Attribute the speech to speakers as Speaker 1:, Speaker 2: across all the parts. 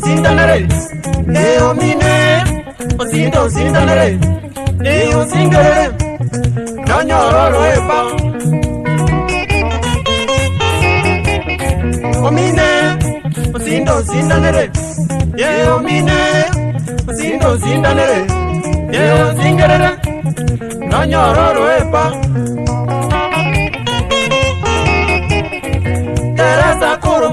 Speaker 1: Zindanare, Omine, Zindanare, Zingare, Nanyoro Epa, Omine, Zindanare, Omine, Zindanare, Zingare, Nanyoro Epa.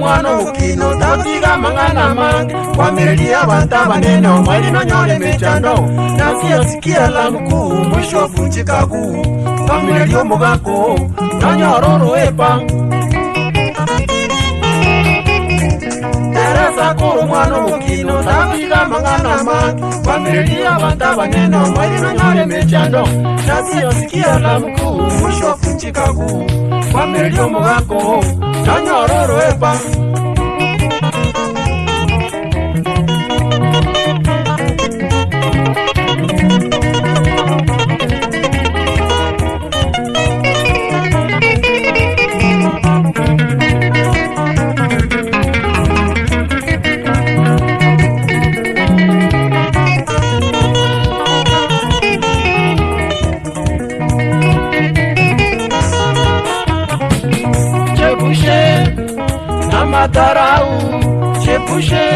Speaker 1: Mwana ukino tatiga mangana mangi kwa miredia wantaba neno mwali no nyole mechando nasiya sikia la mkuu mwisho funchika kuu kwa miredio mugako nanyororo epa teresa kuru mwana ukino tatiga mangana mangi kwa miredia wantaba neno mwali no nyole mechando nasiya sikia la mkuu mwisho funchika kuu kwa miredio mugako nanyororo epa Matarau, chepushe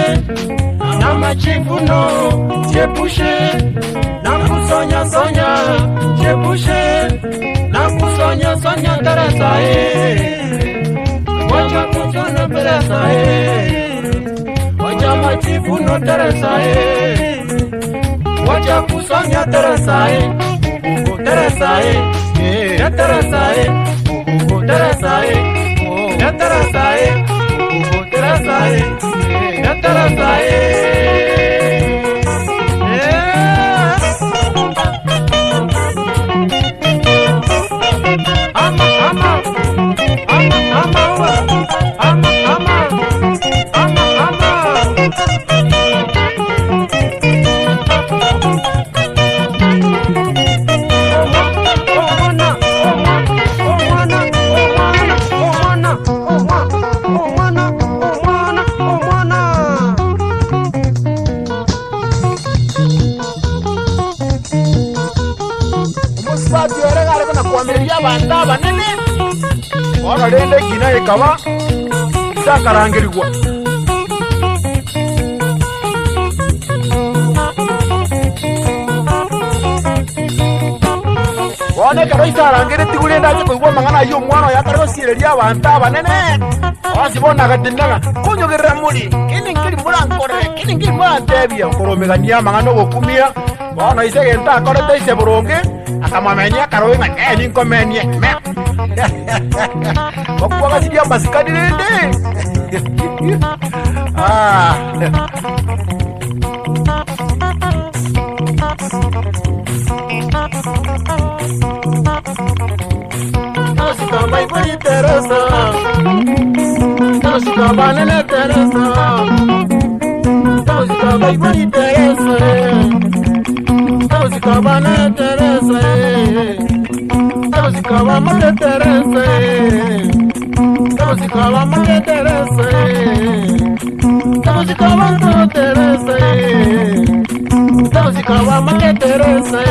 Speaker 1: na machivuno, chepushe na kusonya sonya, chepushe na kusonya sonya teresa wacha kusonya teresa wacha machivuno teresa wacha kusonya teresa teresa teresa teresa teresa Bandaba nene ora lele gina ekawa sakarangirwa wane karo isarangire tigule ndaje kuigwa mangana yo mwana yakaro sireria bandaba nene wasibona gatindaga kunyogerera muri kiningiri murankore kiningiri murantebia koromegania mangana gokumia wana isegenta akorete ise buronge akamamenya karo inga neni nkomenie me Wakwa sidia masikadi nende Nasika mai bari teresa Nasika banene teresa Nasika mai bari teresa Nasika banene teresa Nasika mate teresa Nasika mate teresa Nasika mate teresa Nasika mate teresa